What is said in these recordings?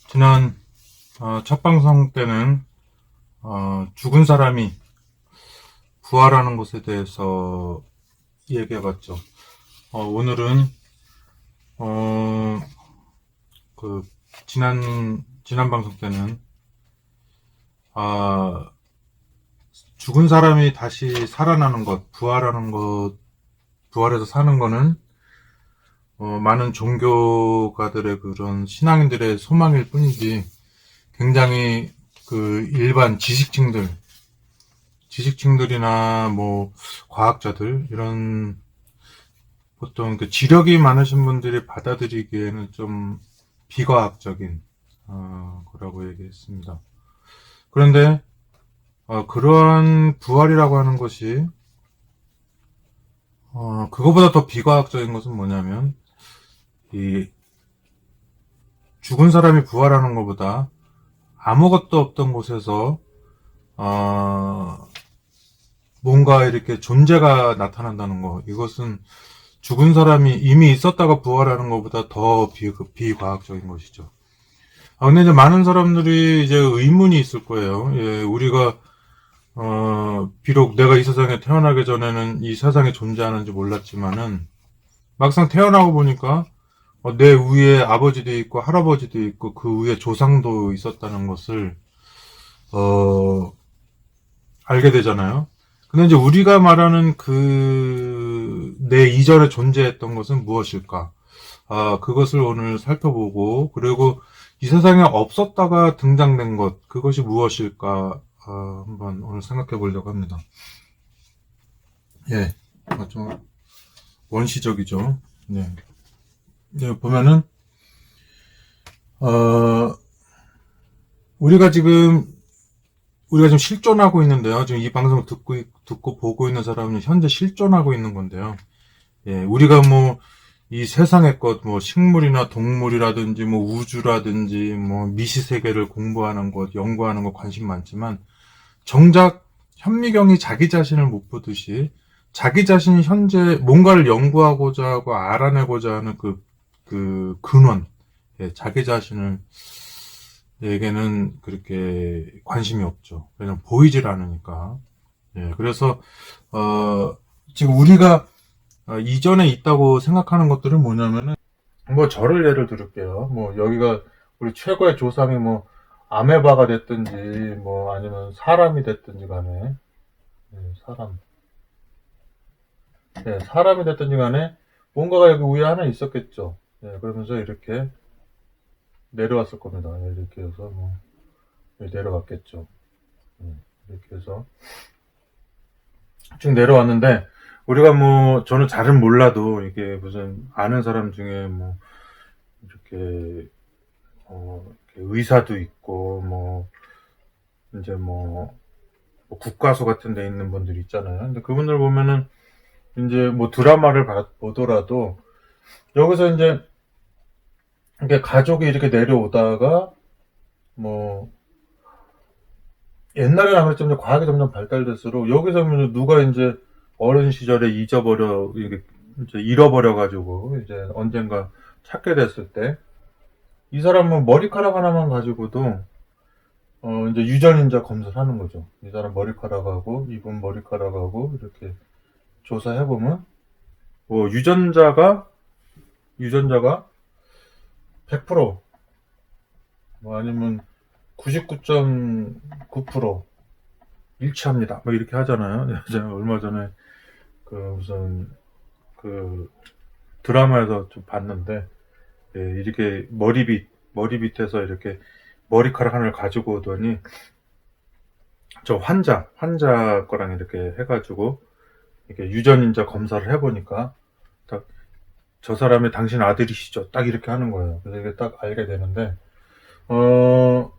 지난 첫 방송 때는 죽은 사람이 부활하는 것에 대해서 얘기해봤죠. 오늘은 어, 그 지난 방송 때는 아, 죽은 사람이 다시 살아나는 것, 부활하는 것, 부활해서 사는 거는 많은 종교가들의 그런 신앙인들의 소망일 뿐이지 굉장히 그 일반 지식층들이나 뭐 과학자들 이런 보통 그 지력이 많으신 분들이 받아들이기에는 좀 비과학적인 거라고 얘기했습니다. 그런데 그러한 부활이라고 하는 것이 그거보다 더 비과학적인 것은 뭐냐면 이 죽은 사람이 부활하는 것보다 아무것도 없던 곳에서 어, 뭔가 이렇게 존재가 나타난다는 거, 이것은 죽은 사람이 이미 있었다가 부활하는 것보다 더 비과학적인 것이죠. 근데 이제 많은 사람들이 이제 의문이 있을 거예요. 예, 우리가, 비록 내가 이 세상에 태어나기 전에는 이 세상에 존재하는지 몰랐지만은, 막상 태어나고 보니까, 내 위에 아버지도 있고, 할아버지도 있고, 그 위에 조상도 있었다는 것을, 어, 알게 되잖아요. 근데 이제 우리가 말하는 내 이전에 존재했던 것은 무엇일까? 그것을 오늘 살펴보고, 그리고 이 세상에 없었다가 등장된 것, 그것이 무엇일까? 한번 오늘 생각해 보려고 합니다. 예, 좀 원시적이죠. 네. 네, 보면은, 어, 우리가 지금, 우리가 지금 실존하고 있는데요. 지금 이 방송을 듣고 보고 있는 사람은 현재 실존하고 있는 건데요. 예, 우리가 뭐, 이 세상의 것, 뭐, 식물이나 동물이라든지, 뭐, 우주라든지, 뭐, 미시세계를 공부하는 것, 연구하는 것 관심 많지만, 정작 현미경이 자기 자신을 못 보듯이, 자기 자신이 현재 뭔가를 연구하고자 하고 알아내고자 하는 그 근원, 예, 자기 자신을, 에게는 그렇게 관심이 없죠. 왜냐면 보이질 않으니까. 예, 그래서, 어, 지금 우리가 이전에 있다고 생각하는 것들은 뭐냐면은, 뭐 저를 예를 들을게요. 뭐 여기가 우리 최고의 조상이 뭐 아메바가 됐든지 뭐 아니면 사람이 됐든지 간에, 예, 사람이 됐든지 간에 뭔가가 여기 위에 하나 있었겠죠. 예, 그러면서 이렇게 내려왔을 겁니다. 예, 이렇게 해서 뭐 내려왔겠죠. 예, 이렇게 해서 쭉 내려왔는데, 우리가 뭐 저는 잘은 몰라도 이게 무슨 아는 사람 중에 뭐 이렇게 이렇게 의사도 있고 뭐 이제 뭐 국가수 같은 데 있는 분들 있잖아요. 근데 그분들 보면은 이제 뭐 드라마를 보더라도 여기서 이제 이렇게 가족이 이렇게 내려오다가 뭐 옛날에는 아무래도 좀 과학이 점점 발달될수록 여기서 뭐 누가 이제 어린 시절에 이게 이제 잃어버려 가지고 이제 언젠가 찾게 됐을 때 이 사람은 머리카락 하나만 가지고도 이제 유전인자 검사를 하는 거죠. 이 사람 머리카락하고 이분 머리카락하고 이렇게 조사해 보면 뭐 유전자가 100%, 뭐 아니면 99.9% 일치합니다. 뭐 이렇게 하잖아요. 제가 얼마 전에 그 무슨 그 드라마에서 좀 봤는데, 예, 이렇게 머리 밑에서 이렇게 머리카락 하나를 가지고 오더니 저 환자 거랑 이렇게 해가지고 이렇게 유전인자 검사를 해보니까 딱 저 사람이 당신 아들이시죠? 딱 이렇게 하는 거예요. 그래서 이게 딱 알게 되는데, 어,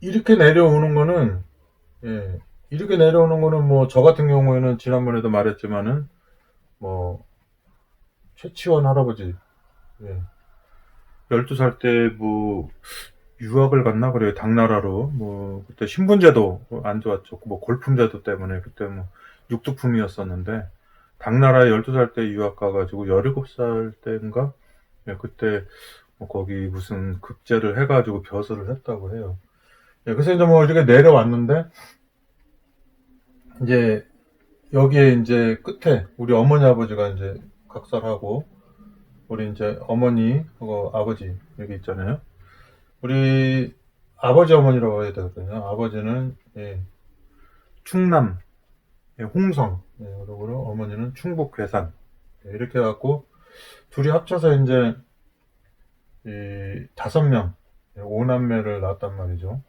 이렇게 내려오는 거는, 예, 이렇게 내려오는 거는 뭐, 저 같은 경우에는 지난번에도 말했지만은, 뭐, 최치원 할아버지, 예, 12살 때 뭐, 유학을 갔나? 그래요. 당나라로. 뭐, 그때 신분제도 안 좋았죠. 뭐, 골품제도 때문에 그때 뭐, 육두품이었었는데, 당나라에 12살 때 유학 가가지고 17살 때인가? 예, 그때 뭐 거기 무슨 급제를 해가지고 벼슬을 했다고 해요. 예, 그래서 이제 뭐 이렇게 내려왔는데, 이제 여기에 이제 끝에 우리 어머니 아버지가 이제 각설하고, 우리 이제 어머니하고 아버지 여기 있잖아요. 우리 아버지 어머니라고 해야 되거든요. 아버지는 예, 충남 예, 홍성, 예, 그리고 어머니는 충북 괴산. 예, 이렇게 해갖고 둘이 합쳐서 이제 이 5명, 예, 5남매를 낳았단 말이죠.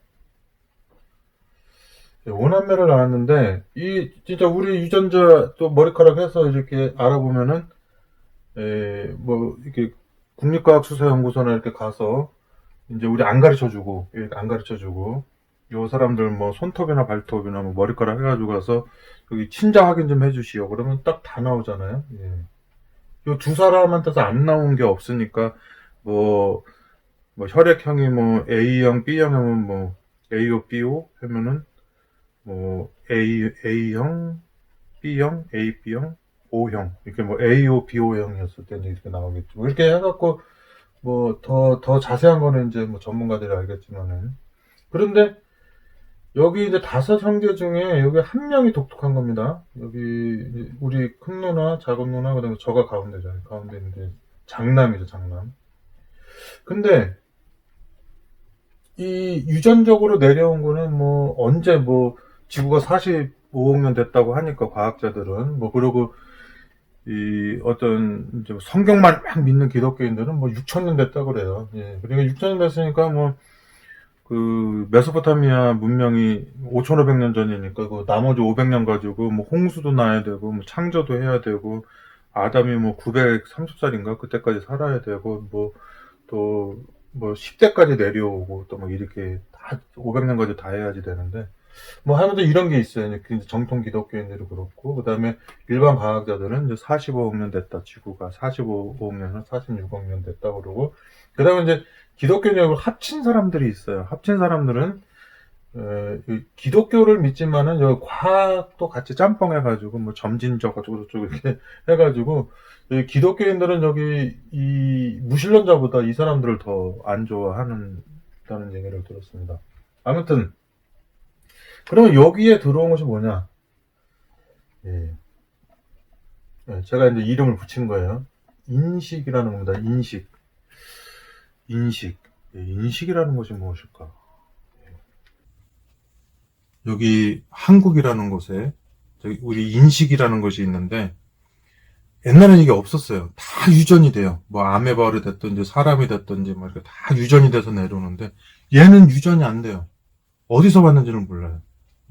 예, 5남매를 낳았는데 이 진짜 우리 유전자 또 머리카락 해서 이렇게 알아보면은 예, 뭐 이렇게 국립과학수사연구소나 이렇게 가서 이제 우리 안 가르쳐주고 이렇게 안 가르쳐주고 요 사람들 뭐 손톱이나 발톱이나 뭐 머리카락 해가지고 가서 여기 친자 확인 좀 해주시오. 그러면 딱 다 나오잖아요. 예. 요 두 사람한테서 안 나온 게 없으니까 뭐, 뭐 혈액형이 뭐 A형, B형이면 뭐 AO, BO 하면은 뭐 A형, B형, AB형, O형 이렇게 뭐 AO, BO형이었을 때는 이렇게 나오겠죠. 뭐 이렇게 해갖고 뭐 더 자세한 거는 이제 뭐 전문가들이 알겠지만은 그런데 여기 이제 5형제 중에 여기 한 명이 독특한 겁니다. 여기 우리 큰 누나, 작은 누나, 그다음에 저가 가운데잖아요. 가운데 있는데 장남이죠, 장남. 근데 이 유전적으로 내려온 거는 뭐 언제 뭐 지구가 45억 년 됐다고 하니까 과학자들은 뭐 그러고 이 어떤 이제 성경만 막 믿는 기독교인들은 뭐 6천 년 됐다 그래요. 예. 그러니까 6천 년 됐으니까 뭐 그 메소포타미아 문명이 5,500년 전이니까 그 나머지 500년 가지고 뭐 홍수도 나야 되고 뭐 창조도 해야 되고 아담이 뭐 930살인가 그때까지 살아야 되고 뭐 또 뭐 10대까지 내려오고 또 뭐 이렇게 다 500년까지 다 해야지 되는데 뭐 하면서 이런 게 있어요. 이제 정통 기독교인들이 그렇고 그다음에 일반 과학자들은 이제 45억 년 됐다. 지구가 45억 년은 46억 년 됐다 그러고 그다음에 이제 기독교인하고 합친 사람들이 있어요. 합친 사람들은 이 기독교를 믿지만은 여기 과학도 같이 짬뽕해가지고 뭐 점진적 어쩌고저쩌고 이렇게 해가지고 이 기독교인들은 여기 이 무신론자보다 이 사람들을 더 안 좋아하는다는 얘기를 들었습니다. 아무튼 그러면 여기에 들어온 것이 뭐냐? 예. 예, 제가 이제 이름을 붙인 거예요. 인식이라는 겁니다. 인식. 인식. 예, 인식이라는 것이 무엇일까? 여기 한국이라는 곳에 저기 우리 인식이라는 것이 있는데 옛날에는 이게 없었어요. 다 유전이 돼요. 뭐 아메바를 됐든지 사람이 됐든지 뭐 이렇게 다 유전이 돼서 내려오는데 얘는 유전이 안 돼요. 어디서 왔는지는 몰라요.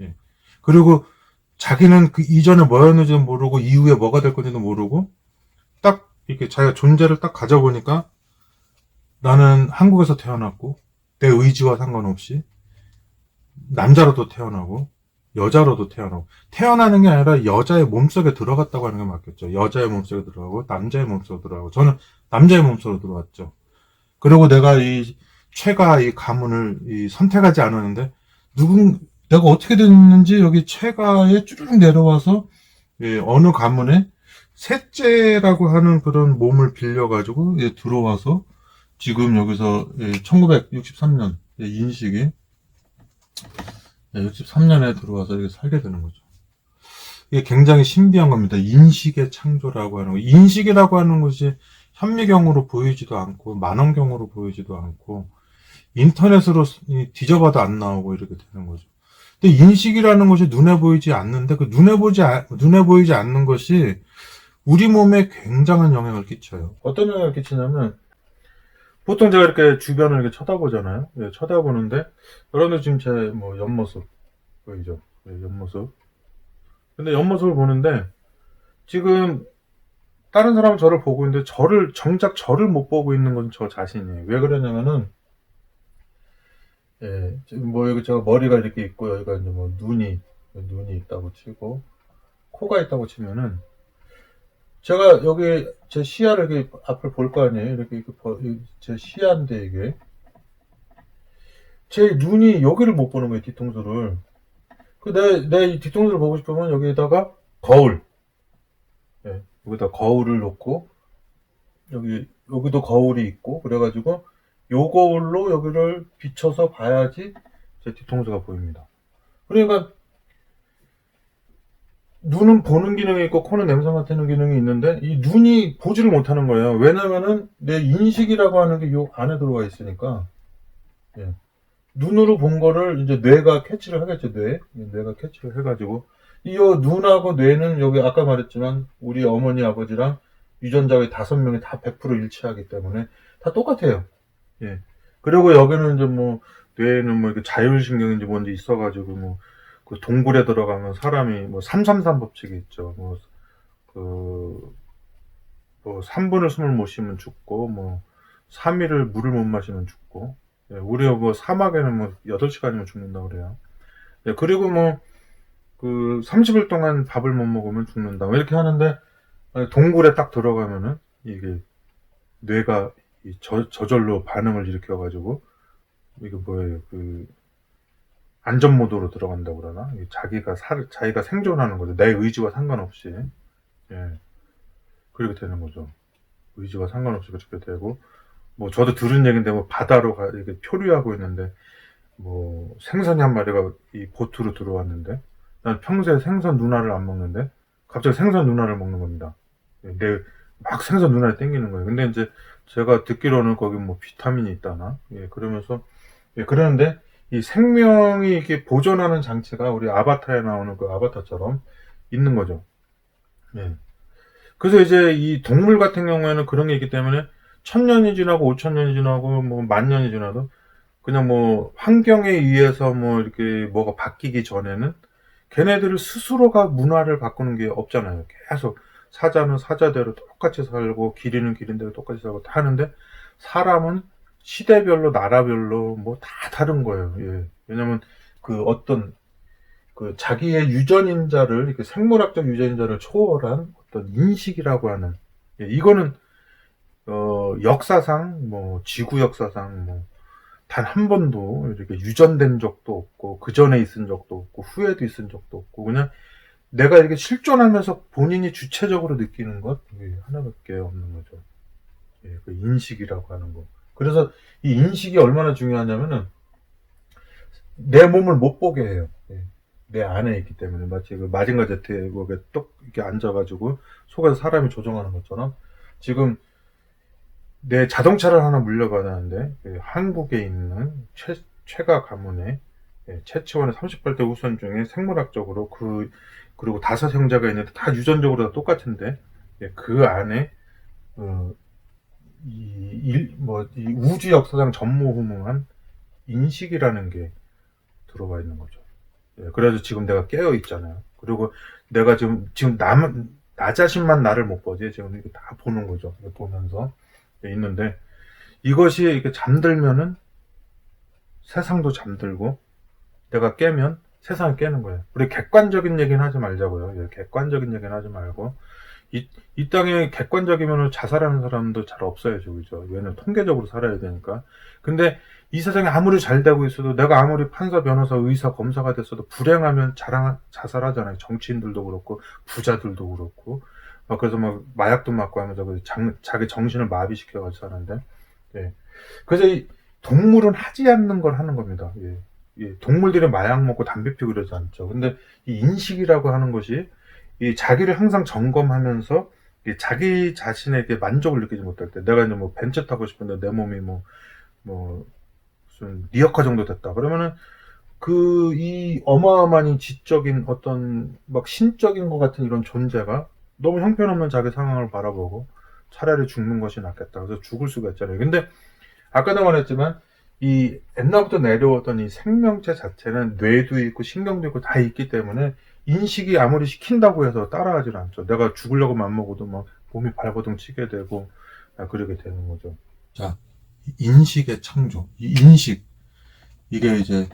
예. 그리고 자기는 그 이전에 뭐였는지도 모르고 이후에 뭐가 될 건지도 모르고 딱 이렇게 자기가 존재를 딱 가져보니까 나는 한국에서 태어났고 내 의지와 상관없이 남자로도 태어나고 여자로도 태어나고 태어나는 게 아니라 여자의 몸속에 들어갔다고 하는 게 맞겠죠. 여자의 몸속에 들어가고 남자의 몸속에 들어가고 저는 남자의 몸속으로 들어왔죠. 그리고 내가 이 최가 이 가문을 선택하지 않았는데 내가 어떻게 됐는지 여기 최가에 쭈르륵 내려와서 어느 가문에 셋째라고 하는 그런 몸을 빌려가지고 들어와서 지금 여기서 1963년 인식이 63년에 들어와서 이렇게 살게 되는 거죠. 이게 굉장히 신비한 겁니다. 인식의 창조라고 하는 거. 인식이라고 하는 것이 현미경으로 보이지도 않고 만원경으로 보이지도 않고 인터넷으로 뒤져봐도 안 나오고 이렇게 되는 거죠. 근데 인식이라는 것이 눈에 보이지 않는데 그 눈에 보이지 않는 것이 우리 몸에 굉장한 영향을 끼쳐요. 어떤 영향을 끼치냐면 보통 제가 이렇게 주변을 이렇게 쳐다보잖아요. 예, 쳐다보는데 여러분들 지금 제 뭐 옆모습 보이죠? 예, 옆모습. 근데 옆모습을 보는데 지금 다른 사람은 저를 보고 있는데 정작 저를 못 보고 있는 건 저 자신이에요. 왜 그러냐면은 예, 지금 뭐 여기 제가 머리가 이렇게 있고 여기가 이제 뭐 눈이 있다고 치고 코가 있다고 치면은 제가 여기 제 시야를 이렇게 앞을 볼 거 아니에요. 이렇게 제 시야인데 이게 제 눈이 여기를 못 보는 거예요. 뒤통수를. 내 뒤통수를 보고 싶으면 여기에다가 거울. 예, 여기다 거울을 놓고 여기도 거울이 있고, 그래가지고, 요 거울로 여기를 비춰서 봐야지 제 뒤통수가 보입니다. 그러니까, 눈은 보는 기능이 있고, 코는 냄새 맡는 기능이 있는데, 이 눈이 보지를 못하는 거예요. 왜냐면은, 내 인식이라고 하는 게 요 안에 들어와 있으니까, 예. 눈으로 본 거를 이제 뇌가 캐치를 하겠죠, 뇌가 캐치를 해가지고, 이 눈하고 뇌는 여기 아까 말했지만, 우리 어머니, 아버지랑 유전자의 5명이 다 100% 일치하기 때문에 다 똑같아요. 예. 그리고 여기는 이제 뭐, 뇌에는 뭐 이렇게 자율신경인지 뭔지 있어가지고, 뭐, 그 동굴에 들어가면 사람이 뭐 333 법칙이 있죠. 뭐, 그, 뭐 3분을 숨을 못 쉬면 죽고, 뭐, 3일을 물을 못 마시면 죽고, 예, 우리 뭐 사막에는 뭐 8시간이면 죽는다 그래요. 예, 그리고 뭐, 그 30일 동안 밥을 못 먹으면 죽는다. 뭐 이렇게 하는데, 동굴에 딱 들어가면은, 이게 뇌가 저절로 반응을 일으켜가지고, 이게 뭐예요, 안전 모드로 들어간다고 그러나? 자기가 생존하는 거죠. 내 의지와 상관없이. 예. 그렇게 되는 거죠. 의지와 상관없이 그렇게 되고, 뭐, 저도 들은 얘기인데, 뭐, 바다로 이렇게 표류하고 있는데, 뭐, 생선이 한 마리가 이 보트로 들어왔는데, 난 평소에 생선 누나를 안 먹는데, 갑자기 생선 누나를 먹는 겁니다. 예, 막 생선 누나를 땡기는 거예요. 근데 이제 제가 듣기로는 거기 뭐 비타민이 있다나, 예, 그러면서, 예, 그러는데, 이 생명이 이렇게 보존하는 장치가 우리 아바타에 나오는 그 아바타처럼 있는 거죠. 예. 그래서 이제 이 동물 같은 경우에는 그런 게 있기 때문에 1000년이 지나고 5000년이 지나고 뭐 10,000년이 지나도 그냥 뭐 환경에 의해서 뭐 이렇게 뭐가 바뀌기 전에는 걔네들 스스로가 문화를 바꾸는 게 없잖아요. 계속 사자는 사자대로 똑같이 살고 기린은 기린대로 똑같이 살고 다 하는데 사람은 시대별로 나라별로 뭐 다 다른 거예요. 예. 왜냐면 그 어떤 그 자기의 유전인자를 이렇게 생물학적 유전인자를 초월한 어떤 인식이라고 하는, 예, 이거는 역사상 뭐 지구 역사상 뭐 단 한 번도 이렇게 유전된 적도 없고 그 전에 있은 적도 없고 후에도 있은 적도 없고 그냥 내가 이렇게 실존하면서 본인이 주체적으로 느끼는 것, 이게 하나밖에 없는 거죠. 예, 그 인식이라고 하는 거. 그래서 이 인식이 얼마나 중요하냐면은 내 몸을 못 보게 해요. 예. 내 안에 있기 때문에 마치 그 마징가 제트에 거기에 똑 이렇게 앉아가지고 속에서 사람이 조종하는 것처럼 지금 내 자동차를 하나 물려받았는데 그 한국에 있는 최가 가문의, 예, 최치원의 38대 후손 중에 생물학적으로 그리고 5형제가 있는데 다 유전적으로 다 똑같은데, 예, 그 안에 이 우주 역사상 전무후무한 인식이라는 게 들어가 있는 거죠. 예, 그래서 지금 내가 깨어 있잖아요. 그리고 내가 지금 나 자신만 나를 못 보지. 지금 이렇게 다 보는 거죠. 보면서 있는데 이것이 이렇게 잠들면은 세상도 잠들고 내가 깨면 세상이 깨는 거예요. 우리 객관적인 얘기는 하지 말자고요. 예, 객관적인 얘기는 하지 말고 이 땅에 객관적이면 자살하는 사람도 잘 없어야죠. 그죠? 왜냐면 통계적으로 살아야 되니까. 근데 이 세상에 아무리 잘 되고 있어도 내가 아무리 판사, 변호사, 의사, 검사가 됐어도 불행하면 자살하잖아요. 정치인들도 그렇고 부자들도 그렇고. 그래서 막 마약도 맞고 하면서 자기 정신을 마비시켜가지고 사는데. 예. 그래서 이 동물은 하지 않는 걸 하는 겁니다. 예. 예. 동물들이 마약 먹고 담배 피우고 그러지 않죠. 근데 이 인식이라고 하는 것이 이 자기를 항상 점검하면서 자기 자신에게 만족을 느끼지 못할 때 내가 이제 뭐 벤츠 타고 싶은데 내 몸이 뭐 무슨 리어카 정도 됐다 그러면은 이 어마어마한 이 지적인 어떤 막 신적인 것 같은 이런 존재가 너무 형편없는 자기 상황을 바라보고 차라리 죽는 것이 낫겠다 그래서 죽을 수가 있잖아요. 근데 아까도 말했지만 이 옛날부터 내려오던 이 생명체 자체는 뇌도 있고 신경도 있고 다 있기 때문에 인식이 아무리 시킨다고 해서 따라하질 않죠. 내가 죽으려고 맘먹어도 막 몸이 발버둥 치게 되고 그러게 되는 거죠. 자, 인식의 창조, 이 인식 이게 이제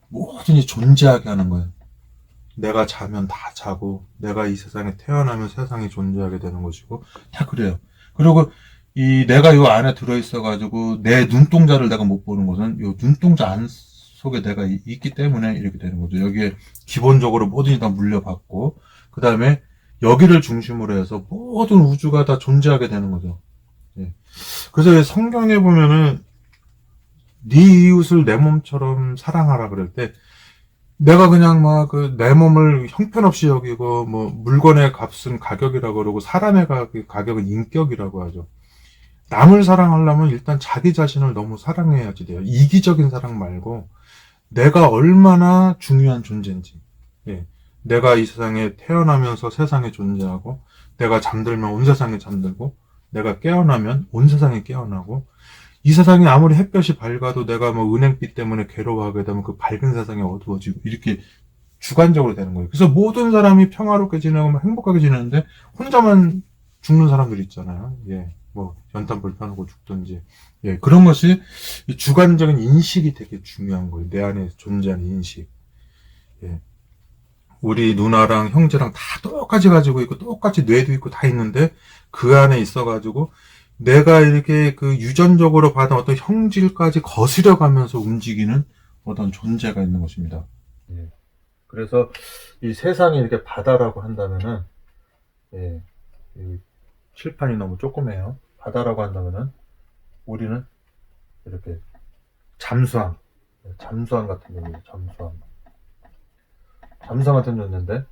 뭐든지 존재하게 하는 거예요. 내가 자면 다 자고 내가 이 세상에 태어나면 세상이 존재하게 되는 것이고 다 그래요. 그리고 내가 요 안에 들어있어가지고 내 눈동자를 내가 못 보는 것은 요 눈동자 안 속에 내가 있기 때문에 이렇게 되는 거죠. 여기에 기본적으로 뭐든지 다 물려받고 그 다음에 여기를 중심으로 해서 모든 우주가 다 존재하게 되는 거죠. 그래서 성경에 보면은 네 이웃을 내 몸처럼 사랑하라 그럴 때 내가 그냥 막 그 내 몸을 형편없이 여기고 뭐 물건의 값은 가격이라고 그러고 사람의 가격은 인격이라고 하죠. 남을 사랑하려면 일단 자기 자신을 너무 사랑해야지 돼요. 이기적인 사랑 말고 내가 얼마나 중요한 존재인지. 예. 내가 이 세상에 태어나면서 세상에 존재하고 내가 잠들면 온 세상에 잠들고 내가 깨어나면 온 세상에 깨어나고 이 세상이 아무리 햇볕이 밝아도 내가 뭐 은행빛 때문에 괴로워하게 되면 그 밝은 세상이 어두워지고 이렇게 주관적으로 되는 거예요. 그래서 모든 사람이 평화롭게 지내고 행복하게 지내는데 혼자만 죽는 사람들이 있잖아요. 예. 뭐 연탄 불편하고 죽든지. 예. 그런 것이 주관적인 인식이 되게 중요한 거예요. 내 안에 존재하는 인식. 예. 우리 누나랑 형제랑 다 똑같이 가지고 있고 똑같이 뇌도 있고 다 있는데 그 안에 있어가지고 내가 이렇게 그 유전적으로 받은 어떤 형질까지 거스려 가면서 움직이는 어떤 존재가 있는 것입니다. 예. 그래서 이 세상이 이렇게 바다라고 한다면은, 예, 이 칠판이 너무 조그매요. 바다라고 한다면은 우리는 이렇게 잠수함, 잠수함 같은 겁니다. 잠수함. 잠수함 같은 존재인데,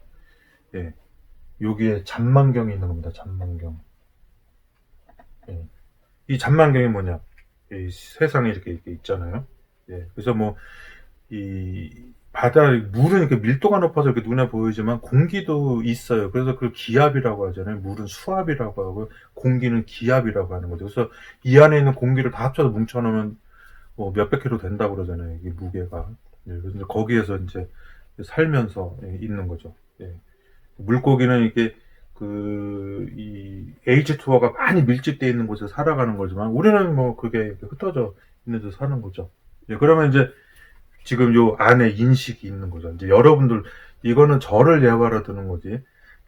예, 여기에 잔망경이 있는 겁니다. 잔망경. 예. 이 잔망경이 뭐냐? 이 세상에 이렇게 있잖아요. 예. 그래서 뭐, 이 바다, 물은 이렇게 밀도가 높아서 이렇게 눈에 보이지만 공기도 있어요. 그래서 그 기압이라고 하잖아요. 물은 수압이라고 하고 공기는 기압이라고 하는 거죠. 그래서 이 안에 있는 공기를 다 합쳐서 뭉쳐놓으면 뭐 몇백 킬로 된다고 그러잖아요. 이게 무게가. 예. 그래서 거기에서 이제 살면서 있는 거죠. 예. 물고기는 이게 이 H2O가 많이 밀집되어 있는 곳에 살아가는 거지만 우리는 뭐 그게 흩어져 있는 데 사는 거죠. 예, 그러면 이제 지금 요 안에 인식이 있는 거죠. 이제 여러분들 이거는 저를 예화로 드는 거지.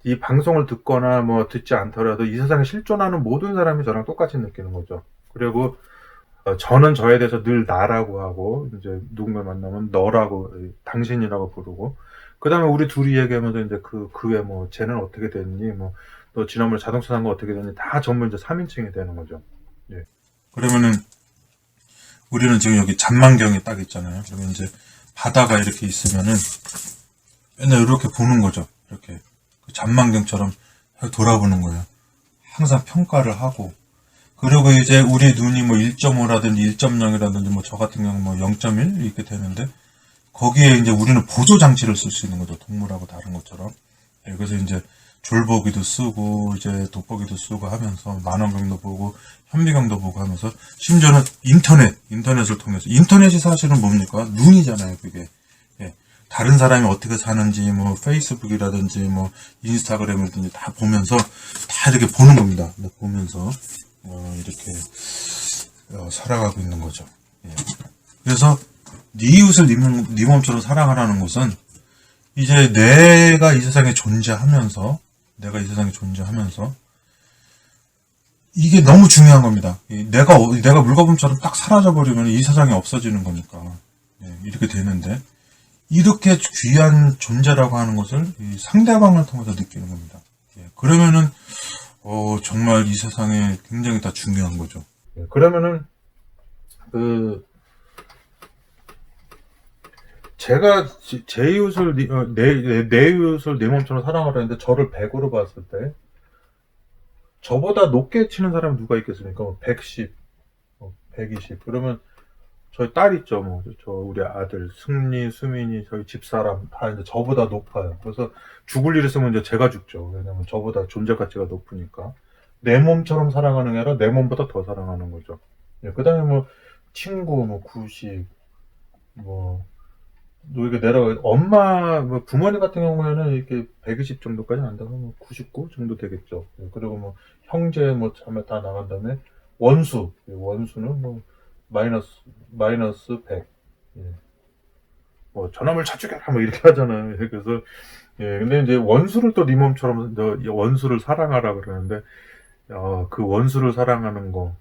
이 방송을 듣거나 뭐 듣지 않더라도 이 세상에 실존하는 모든 사람이 저랑 똑같이 느끼는 거죠. 그리고 저는 저에 대해서 늘 나라고 하고 이제 누군가 만나면 너라고 당신이라고 부르고 그다음에 우리 둘이 얘기하면서 이제 그 외 뭐 쟤는 어떻게 됐니 뭐 너 지난번에 자동차 산 거 어떻게 됐니 다 전부 이제 3인칭이 되는 거죠. 예. 그러면은 우리는 지금 여기 잔망경이 딱 있잖아요. 그러면 이제 바다가 이렇게 있으면은 맨날 이렇게 보는 거죠. 이렇게 잔망경처럼 돌아보는 거예요. 항상 평가를 하고 그리고 이제 우리 눈이 뭐 1.5라든지 1.0이라든지 뭐 저 같은 경우 뭐 0.1 이렇게 되는데 거기에 이제 우리는 보조 장치를 쓸 수 있는 거죠. 동물하고 다른 것처럼. 예, 그래서 이제 졸보기도 쓰고 이제 돋보기도 쓰고 하면서 만원경도 보고 현미경도 보고 하면서 심지어는 인터넷을 통해서 인터넷이 사실은 뭡니까? 눈이잖아요. 그게. 예, 다른 사람이 어떻게 사는지 뭐 페이스북이라든지 뭐 인스타그램이라든지 다 보면서 다 이렇게 보는 겁니다. 보면서 이렇게 살아가고 있는 거죠. 예. 그래서 네 이웃을 네 몸처럼 사랑하라는 것은 이제 내가 이 세상에 존재하면서 이게 너무 중요한 겁니다. 내가 물거품처럼 딱 사라져버리면 이 세상이 없어지는 거니까 예, 이렇게 되는데 이렇게 귀한 존재라고 하는 것을 이 상대방을 통해서 느끼는 겁니다. 예, 그러면은 정말 이 세상에 굉장히 다 중요한 거죠. 예, 그러면은 제가 제 이웃을 내 이웃을 내 몸처럼 사랑하라 했는데 저를 100으로 봤을 때 저보다 높게 치는 사람이 누가 있겠습니까? 110, 120 그러면 저희 딸 있죠. 뭐 저 우리 아들 승리, 수민이 저희 집사람 다 이제 저보다 높아요. 그래서 죽을 일 있으면 이제 제가 죽죠. 왜냐면 저보다 존재 가치가 높으니까 내 몸처럼 사랑하는 게 아니라 내 몸보다 더 사랑하는 거죠. 예, 그다음에 뭐 친구, 뭐 구식, 뭐 이렇게 내려가 엄마 뭐 부모님 같은 경우에는 이렇게 120 정도까지는 안 되고 뭐 99 정도 되겠죠. 예, 그리고 뭐 형제 뭐 자매 다 나간 다음에 원수는 뭐 마이너스 100. 예. 뭐 저놈을 쳐죽여라 뭐 이렇게 하잖아요. 그래서 예 근데 이제 원수를 또 네 몸처럼 너 원수를 사랑하라 그러는데 그 원수를 사랑하는 거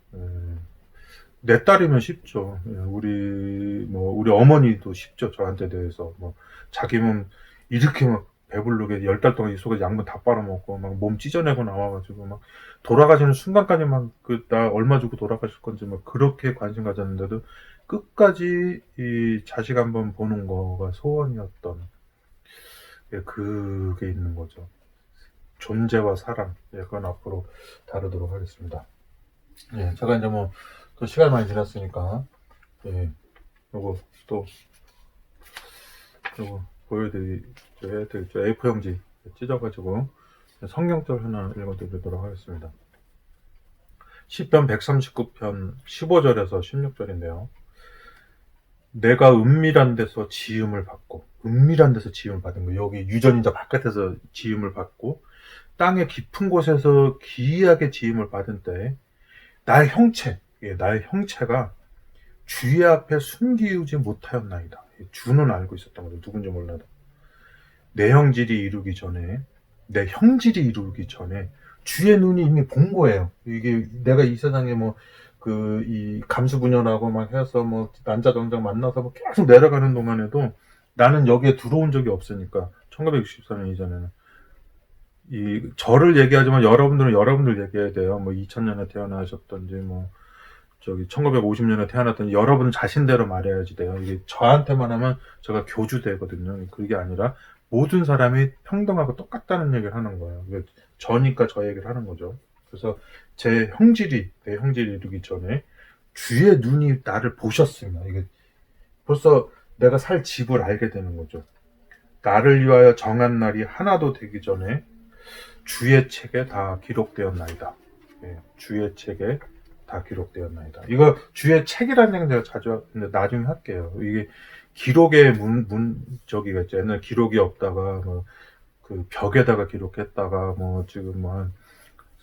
내 딸이면 쉽죠. 예, 우리 어머니도 쉽죠. 저한테 대해서 뭐 자기 몸 이렇게 막 배부르게 10달 동안 입속에 양분 다 빨아먹고 막 몸 찢어내고 나와가지고 막 돌아가시는 순간까지 막 나 얼마 주고 돌아가실 건지 막 그렇게 관심 가졌는데도 끝까지 이 자식 한번 보는 거가 소원이었던, 예, 그게 있는 거죠. 존재와 사랑. 예, 그건 앞으로 다루도록 하겠습니다. 예, 제가 이제 뭐 또 시간이 많이 지났으니까, 예, 요거 또 요거 해드리죠. A4 용지 찢어가지고 성경절 하나 읽어드리도록 하겠습니다. 시편 139편 15절에서 16절인데요. 내가 은밀한 데서 지음을 받고, 은밀한 데서 지음을 받은 거, 여기 유전인자 바깥에서 지음을 받고 땅의 깊은 곳에서 기이하게 지음을 받은 때에 나의 형체, 나의 형체가 주의 앞에 숨기우지 못하였나이다. 주는 알고 있었던 거죠. 누군지 몰라도. 내 형질이 이루기 전에, 내 형질이 이루기 전에 주의 눈이 이미 본 거예요. 이게 내가 이 세상에 뭐 이 감수분열하고 막 해서 뭐 난자 정장 만나서 뭐 계속 내려가는 동안에도 나는 여기에 들어온 적이 없으니까, 1964년 이전에는 이 저를 얘기하지만 여러분들은 여러분들 얘기해야 돼요. 뭐 2000년에 태어나셨던지 뭐 저기 1950년에 태어났던 여러분 자신대로 말해야지 돼요. 이게 저한테만 하면 제가 교주되거든요. 그게 아니라 모든 사람이 평등하고 똑같다는 얘기를 하는 거예요. 저니까 저 얘기를 하는 거죠. 그래서 내 형질이 이루기 전에 주의 눈이 나를 보셨으면, 이게 벌써 내가 살 집을 알게 되는 거죠. 나를 위하여 정한 날이 하나도 되기 전에 주의 책에 다 기록되었나이다. 예, 주의 책에 다 기록되었나이다. 이거 주의 책이라는 얘기는 제가 자주 나중에 할게요. 이게 기록의 저기겠죠. 옛날 기록이 없다가 뭐 그 벽에다가 기록했다가 뭐 지금 뭐 한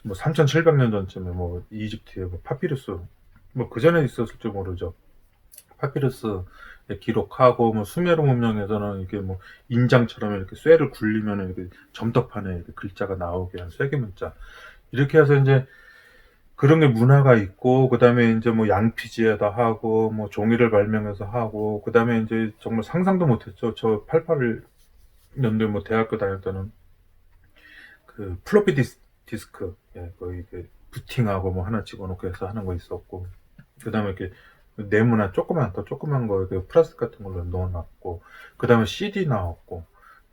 3,700년 전쯤에 뭐 이집트에 뭐 파피루스, 뭐 그 전에 있었을지 모르죠. 파피루스에 기록하고 뭐 수메르 문명에서는 이게 뭐 인장처럼 이렇게 쇠를 굴리면 이렇게 점토판에 이렇게 글자가 나오게 한 쇠기 문자, 이렇게 해서 이제 그런 게 문화가 있고, 그 다음에 이제 뭐 양피지에다 하고, 뭐 종이를 발명해서 하고, 그 다음에 이제 정말 상상도 못했죠. 저 88년도에 뭐 대학교 다닐 때는 그 플로피 디스크, 예, 거기 그 부팅하고 뭐 하나 집어넣고 해서 하는 거 있었고, 그 다음에 이렇게 네모난 조그만 거, 그 플라스틱 같은 걸로 넣어놨고, 그 다음에 CD 나왔고,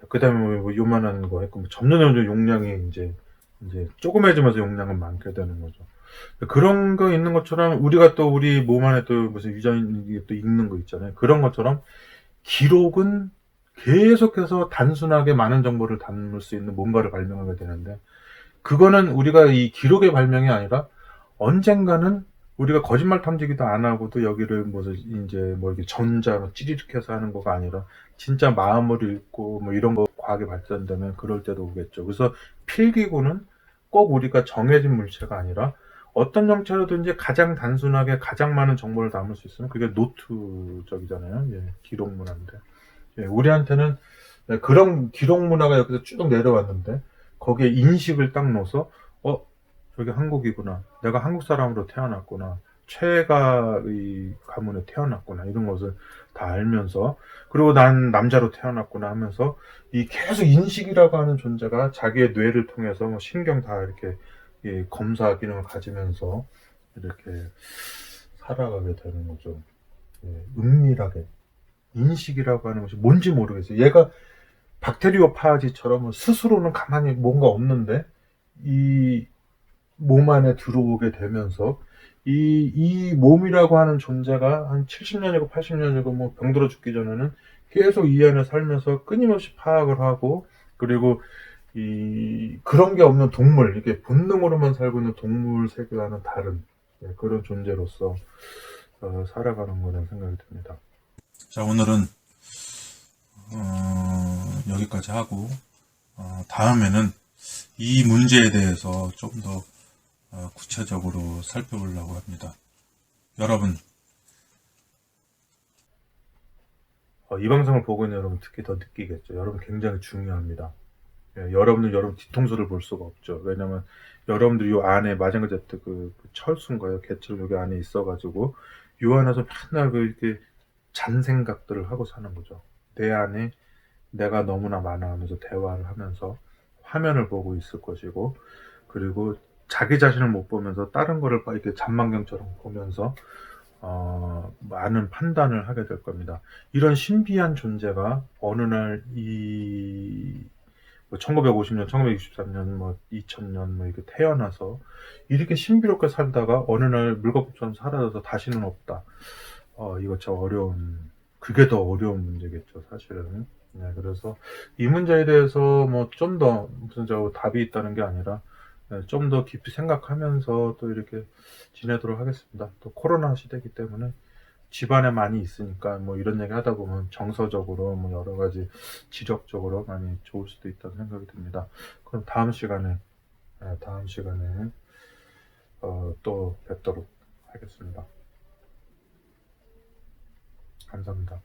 그 다음에 뭐 요만한 거 했고, 뭐 점점 용량이 이제 조그매지면서 용량은 많게 되는 거죠. 그런 거 있는 것처럼 우리가 또 우리 몸 안에 또 무슨 유전이 또 있는 거 있잖아요. 그런 것처럼 기록은 계속해서 단순하게 많은 정보를 담을 수 있는 뭔가를 발명하게 되는데, 그거는 우리가 이 기록의 발명이 아니라 언젠가는 우리가 거짓말 탐지기도 안 하고도 여기를 이제 뭐 이렇게 전자 찌리륵 해서 하는 거가 아니라 진짜 마음을 읽고 뭐 이런 거 과학이 발전되면 그럴 때도 오겠죠. 그래서 필기구는 꼭 우리가 정해진 물체가 아니라 어떤 형태로든지 가장 단순하게 가장 많은 정보를 담을 수 있으면 그게 노트적이잖아요. 예, 기록 문화인데. 예, 우리한테는 그런 기록 문화가 여기서 쭉 내려왔는데 거기에 인식을 딱 넣어서 저게 한국이구나. 내가 한국 사람으로 태어났구나. 최가의 가문에 태어났구나. 이런 것을 다 알면서, 그리고 난 남자로 태어났구나 하면서 이 계속 인식이라고 하는 존재가 자기의 뇌를 통해서 뭐 신경 다 이렇게 검사 기능을 가지면서 이렇게 살아가게 되는 거죠. 은밀하게. 인식이라고 하는 것이 뭔지 모르겠어요. 얘가 박테리오파지처럼 스스로는 가만히 뭔가 없는데 이 몸 안에 들어오게 되면서 이 몸이라고 하는 존재가 한 70년이고 80년이고 뭐 병들어 죽기 전에는 계속 이 안에 살면서 끊임없이 파악을 하고, 그리고 그런 게 없는 동물, 이렇게 본능으로만 살고 있는 동물 세계와는 다른 그런 존재로서 살아가는 거라는 생각이 듭니다. 자, 오늘은 여기까지 하고 다음에는 이 문제에 대해서 좀 더 구체적으로 살펴보려고 합니다. 여러분, 이 방송을 보고 있는 여러분 특히 더 느끼겠죠. 여러분 굉장히 중요합니다. 여러분 뒤통수를 볼 수가 없죠. 왜냐면 여러분들이 요 안에 마징가 제트 그 철수인가요? 개체를 여기 안에 있어가지고 요 안에서 맨날 이렇게 잔생각들을 하고 사는 거죠. 내 안에 내가 너무나 많아 하면서 대화를 하면서 화면을 보고 있을 것이고, 그리고 자기 자신을 못 보면서 다른 거를 이렇게 잔망경처럼 보면서 많은 판단을 하게 될 겁니다. 이런 신비한 존재가 어느 날이 1950년, 1963년, 2000년 이렇게 태어나서 이렇게 신비롭게 살다가 어느 날 물거품처럼 사라져서 다시는 없다. 이거 참 그게 더 어려운 문제겠죠, 사실은. 네, 그래서 이 문제에 대해서 좀 더 무슨 답이 있다는 게 아니라, 좀 더 깊이 생각하면서 또 이렇게 지내도록 하겠습니다. 또 코로나 시대이기 때문에 집안에 많이 있으니까 이런 얘기 하다 보면 정서적으로 여러 가지 지적적으로 많이 좋을 수도 있다는 생각이 듭니다. 그럼 다음 시간에 또 뵙도록 하겠습니다. 감사합니다.